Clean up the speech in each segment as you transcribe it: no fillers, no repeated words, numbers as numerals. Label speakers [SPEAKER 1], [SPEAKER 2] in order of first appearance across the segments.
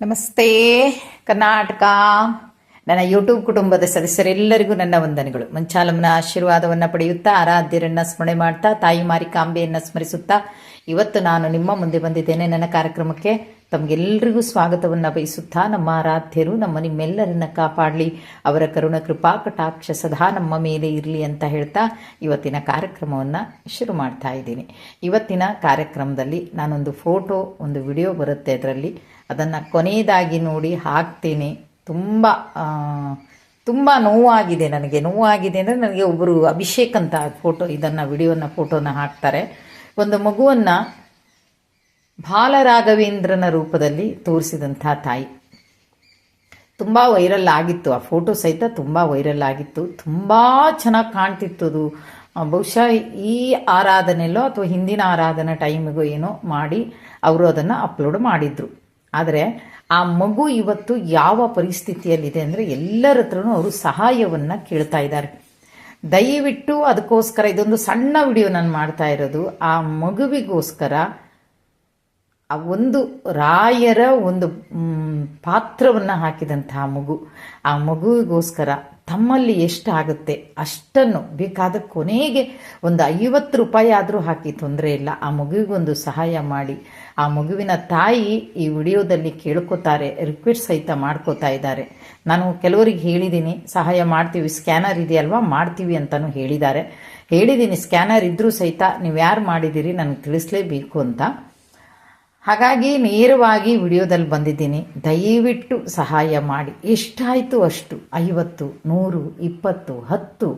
[SPEAKER 1] ನಮಸ್ತೆ ಕರ್ನಾಟಕ. ನನ್ನ ಯೂಟ್ಯೂಬ್ ಕುಟುಂಬದ ಸದಸ್ಯರೆಲ್ಲರಿಗೂ ನನ್ನ ವಂದನೆಗಳು. ಮಂಚಾಲಮ್ಮನ ಆಶೀರ್ವಾದವನ್ನು ಪಡೆಯುತ್ತಾ, ಆರಾಧ್ಯರನ್ನ ಸ್ಮರಣೆ ಮಾಡ್ತಾ, ತಾಯಿ ಮಾರಿಕಾಂಬೆಯನ್ನು ಸ್ಮರಿಸುತ್ತಾ ಇವತ್ತು ನಾನು ನಿಮ್ಮ ಮುಂದೆ ಬಂದಿದ್ದೇನೆ. ನನ್ನ ಕಾರ್ಯಕ್ರಮಕ್ಕೆ ತಮಗೆಲ್ಲರಿಗೂ ಸ್ವಾಗತವನ್ನು ಬಯಸುತ್ತಾ, ನಮ್ಮ ಆರಾಧ್ಯರು ನಿಮ್ಮೆಲ್ಲರನ್ನ ಕಾಪಾಡಲಿ, ಅವರ ಕರುಣ ಕೃಪಾ ಕಟಾಕ್ಷ ಸದಾ ನಮ್ಮ ಮೇಲೆ ಇರಲಿ ಅಂತ ಹೇಳ್ತಾ ಇವತ್ತಿನ ಕಾರ್ಯಕ್ರಮವನ್ನು ಶುರು ಮಾಡ್ತಾ ಇದ್ದೀನಿ. ಇವತ್ತಿನ ಕಾರ್ಯಕ್ರಮದಲ್ಲಿ ನಾನೊಂದು ಫೋಟೋ, ಒಂದು ವಿಡಿಯೋ ಬರುತ್ತೆ, ಅದರಲ್ಲಿ ಅದನ್ನು ಕೊನೆಯದಾಗಿ ನೋಡಿ ಹಾಕ್ತೀನಿ. ತುಂಬ ನೋವಾಗಿದೆ ನನಗೆ. ನೋವಾಗಿದೆ ಅಂದರೆ, ನನಗೆ ಒಬ್ಬರು ಅಭಿಷೇಕ್ ಅಂತ ಫೋಟೋನ ಹಾಕ್ತಾರೆ. ಒಂದು ಮಗುವನ್ನು ಬಾಲರಾಘವೇಂದ್ರನ ರೂಪದಲ್ಲಿ ತೋರಿಸಿದಂಥ ತಾಯಿ. ತುಂಬ ವೈರಲ್ ಆಗಿತ್ತು ಆ ಫೋಟೋ ಸಹಿತ, ತುಂಬ ವೈರಲ್ ಆಗಿತ್ತು, ತುಂಬ ಚೆನ್ನಾಗಿ ಕಾಣ್ತಿತ್ತು ಅದು. ಬಹುಶಃ ಈ ಆರಾಧನೆಯಲ್ಲೋ ಅಥವಾ ಹಿಂದಿನ ಆರಾಧನಾ ಟೈಮಿಗೋ ಏನೋ ಮಾಡಿ ಅವರು ಅದನ್ನು ಅಪ್ಲೋಡ್ ಮಾಡಿದ್ರು. ಆದರೆ ಆ ಮಗು ಇವತ್ತು ಯಾವ ಪರಿಸ್ಥಿತಿಯಲ್ಲಿದೆ ಅಂದರೆ, ಎಲ್ಲರ ಹತ್ರನೂ ಅವರು ಸಹಾಯವನ್ನು ಕೇಳ್ತಾ ಇದ್ದಾರೆ. ದಯವಿಟ್ಟು ಅದಕ್ಕೋಸ್ಕರ ಇದೊಂದು ಸಣ್ಣ ವಿಡಿಯೋ ನಾನು ಮಾಡ್ತಾ ಇರೋದು. ಆ ಮಗುವಿಗೋಸ್ಕರ ಆ ಒಂದು ರಾಯರ ಒಂದು ಪಾತ್ರವನ್ನು ಹಾಕಿದಂತಹ ಮಗು, ಆ ಮಗುವಿಗೋಸ್ಕರ ತಮ್ಮಲ್ಲಿ ಎಷ್ಟಾಗುತ್ತೆ ಅಷ್ಟನ್ನು ಬೇಕಾದ ಕೊನೆಗೆ ಒಂದು 50 ರೂಪಾಯಿ ಆದರೂ ಹಾಕಿ ತೊಂದರೆ ಇಲ್ಲ, ಆ ಮಗುವಿಗೊಂದು ಸಹಾಯ ಮಾಡಿ. ಆ ಮಗುವಿನ ತಾಯಿ ಈ ವಿಡಿಯೋದಲ್ಲಿ ಕೇಳ್ಕೊತಾರೆ, ರಿಕ್ವೆಸ್ಟ್ ಸಹಿತ ಮಾಡ್ಕೋತಾ ಇದ್ದಾರೆ. ನಾನು ಕೆಲವರಿಗೆ ಹೇಳಿದ್ದೀನಿ, ಸಹಾಯ ಮಾಡ್ತೀವಿ, ಸ್ಕ್ಯಾನರ್ ಇದೆಯಲ್ವಾ ಮಾಡ್ತೀವಿ ಅಂತಲೂ ಹೇಳಿದ್ದೀನಿ. ಸ್ಕ್ಯಾನರ್ ಇದ್ದರೂ ಸಹಿತ ನೀವು ಯಾರು ಮಾಡಿದ್ದೀರಿ ನನಗೆ ತಿಳಿಸ್ಲೇಬೇಕು ಅಂತ. ಹಾಗಾಗಿ ನೇರವಾಗಿ ವಿಡಿಯೋದಲ್ಲಿ ಬಂದಿದ್ದೀನಿ. ದಯವಿಟ್ಟು ಸಹಾಯ ಮಾಡಿ. ಎಷ್ಟಾಯಿತು ಅಷ್ಟು, 50, 100, 20, 10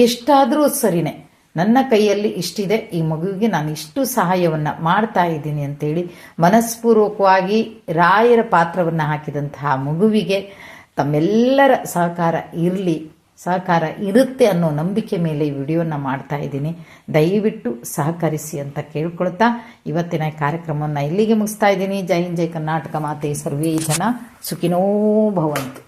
[SPEAKER 1] ಎಷ್ಟಾದರೂ ಸರಿನೇ. ನನ್ನ ಕೈಯಲ್ಲಿ ಇಷ್ಟಿದೆ, ಈ ಮಗುವಿಗೆ ನಾನು ಇಷ್ಟು ಸಹಾಯವನ್ನು ಮಾಡ್ತಾ ಇದ್ದೀನಿ ಅಂತೇಳಿ ಮನಸ್ಪೂರ್ವಕವಾಗಿ ರಾಯರ ಪಾತ್ರವನ್ನು ಹಾಕಿದಂತಹ ಮಗುವಿಗೆ ತಮ್ಮೆಲ್ಲರ ಸಹಕಾರ ಇರುತ್ತೆ ಅನ್ನೋ ನಂಬಿಕೆ ಮೇಲೆ ಈ ವಿಡಿಯೋನ ಮಾಡ್ತಾ ಇದ್ದೀನಿ. ದಯವಿಟ್ಟು ಸಹಕರಿಸಿ ಅಂತ ಕೇಳ್ಕೊಳ್ತಾ ಇವತ್ತಿನ ಕಾರ್ಯಕ್ರಮವನ್ನು ಇಲ್ಲಿಗೆ ಮುಗಿಸ್ತಾ ಇದ್ದೀನಿ. ಜೈ ಹಿಂದ್, ಜೈ ಕರ್ನಾಟಕ ಮಾತೆ, ಸರ್ವೇ ಜನ ಸುಖಿನೋ ಭವಂತು.